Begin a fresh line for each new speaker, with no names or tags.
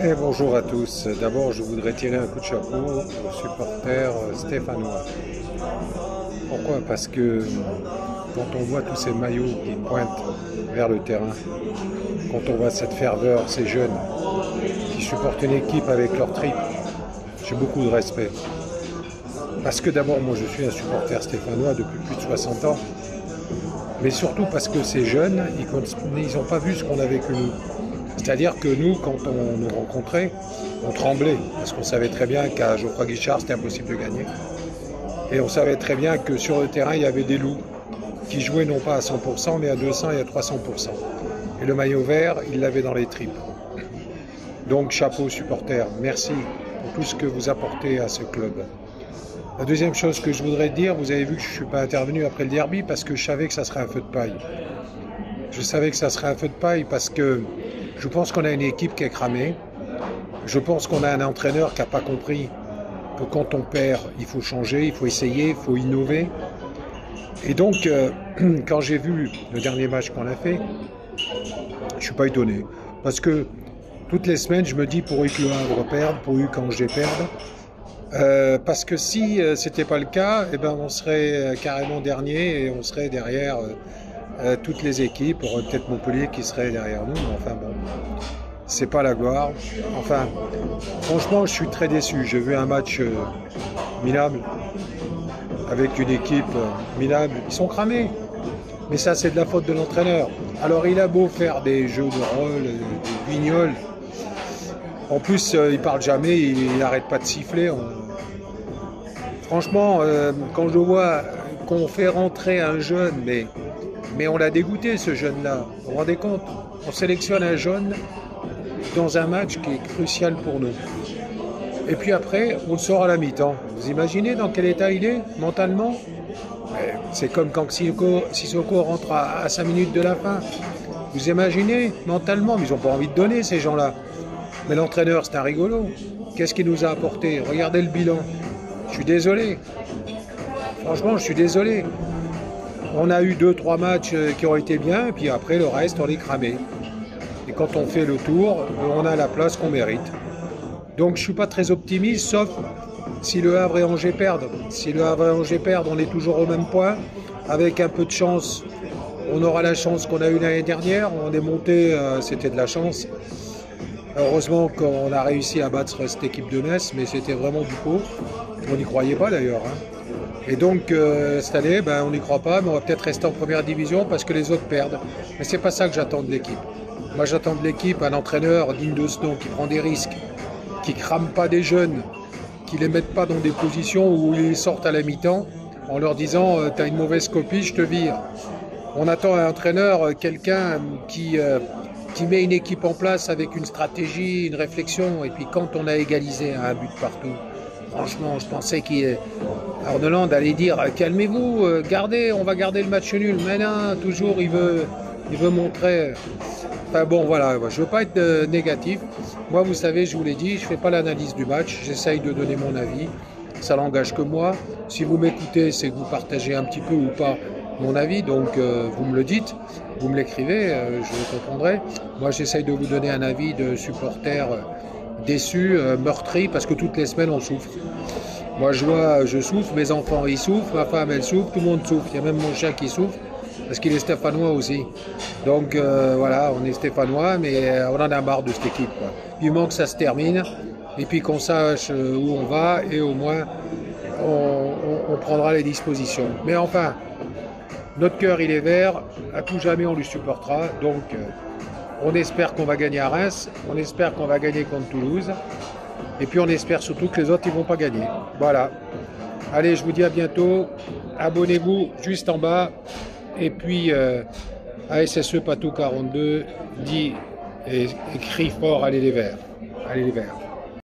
Et bonjour à tous. D'abord, je voudrais tirer un coup de chapeau aux supporters stéphanois. Pourquoi? Parce que quand on voit tous ces maillots qui pointent vers le terrain, quand on voit cette ferveur, ces jeunes qui supportent une équipe avec leur tripes, j'ai beaucoup de respect. Parce que d'abord, moi, je suis un supporter stéphanois depuis plus de 60 ans. Mais surtout parce que ces jeunes, ils n'ont pas vu ce qu'on a vécu nous. C'est-à-dire que nous, quand on nous rencontrait, on tremblait, parce qu'on savait très bien qu'à Geoffroy Guichard, c'était impossible de gagner. Et on savait très bien que sur le terrain, il y avait des loups qui jouaient non pas à 100%, mais à 200 et à 300%. Et le maillot vert, il l'avait dans les tripes. Donc, chapeau supporters, merci pour tout ce que vous apportez à ce club. La deuxième chose que je voudrais dire, vous avez vu que je ne suis pas intervenu après le derby parce que je savais que ça serait un feu de paille. Je savais que ça serait un feu de paille parce que je pense qu'on a une équipe qui est cramée. Je pense qu'on a un entraîneur qui n'a pas compris que quand on perd, il faut changer, il faut essayer, il faut innover. Et donc, quand j'ai vu le dernier match qu'on a fait, je ne suis pas étonné. Parce que toutes les semaines, je me dis pourvu que le Havre perde, pourvu qu'Angers perde. Parce que si c'était pas le cas, eh ben, on serait carrément dernier et on serait derrière toutes les équipes. On aurait peut-être Montpellier qui serait derrière nous, mais enfin bon, c'est pas la gloire. Enfin, franchement, je suis très déçu. J'ai vu un match minable avec une équipe minable. Ils sont cramés, mais ça, c'est de la faute de l'entraîneur. Alors, il a beau faire des jeux de rôle, des guignols. En plus, il parle jamais, il n'arrête pas de siffler. Franchement, quand je vois qu'on fait rentrer un jeune, mais on l'a dégoûté ce jeune-là, vous vous rendez compte? On sélectionne un jeune dans un match qui est crucial pour nous. Et puis après, on le sort à la mi-temps. Vous imaginez dans quel état il est, mentalement? C'est comme quand Sissoko rentre à 5 minutes de la fin. Vous imaginez, mentalement, mais ils n'ont pas envie de donner, ces gens-là. Mais l'entraîneur, c'est un rigolo. Qu'est-ce qu'il nous a apporté? Regardez le bilan. Je suis désolé. Franchement, je suis désolé. On a eu 2-3 matchs qui ont été bien, et puis après, le reste, on est cramé. Et quand on fait le tour, on a la place qu'on mérite. Donc, je ne suis pas très optimiste, sauf si le Havre et Angers perdent. Si le Havre et Angers perdent, on est toujours au même point. Avec un peu de chance, on aura la chance qu'on a eue l'année dernière. On est monté, c'était de la chance. Heureusement qu'on a réussi à battre cette équipe de Metz, mais c'était vraiment du pot. On n'y croyait pas d'ailleurs. Et donc cette année, on n'y croit pas, mais on va peut-être rester en première division parce que les autres perdent. Mais c'est pas ça que j'attends de l'équipe. Moi j'attends de l'équipe un entraîneur digne de ce nom, qui prend des risques, qui crame pas des jeunes, qui les mette pas dans des positions où ils sortent à la mi-temps en leur disant t'as une mauvaise copie, je te vire. On attend un entraîneur, quelqu'un qui met une équipe en place avec une stratégie, une réflexion. Et puis quand on a égalisé à un but partout, franchement, je pensais qu'Arneland allait dire calmez-vous, on va garder le match nul. Mais non, toujours il veut montrer. Enfin bon, voilà, je ne veux pas être négatif. Moi, vous savez, je vous l'ai dit, je ne fais pas l'analyse du match. J'essaye de donner mon avis. Ça n'engage que moi. Si vous m'écoutez, c'est que vous partagez un petit peu ou pas mon avis. Donc, vous me le dites, vous me l'écrivez, je le comprendrai. Moi, j'essaye de vous donner un avis de supporter déçu, meurtri, parce que toutes les semaines, on souffre. Moi, je souffre, mes enfants, ils souffrent, ma femme, elle souffre, tout le monde souffre. Il y a même mon chien qui souffre, parce qu'il est stéphanois aussi. Donc, voilà, on est stéphanois, mais on en a marre de cette équipe, quoi. Il manque que ça se termine, et puis qu'on sache où on va, et au moins, on prendra les dispositions. Mais enfin, notre cœur, il est vert, à tout jamais, on lui supportera. Donc, on espère qu'on va gagner à Reims, on espère qu'on va gagner contre Toulouse, et puis on espère surtout que les autres, ils ne vont pas gagner. Voilà. Allez, je vous dis à bientôt. Abonnez-vous juste en bas. Et puis, ASSE Patou 42 dit et crie fort, allez les Verts. Allez les Verts.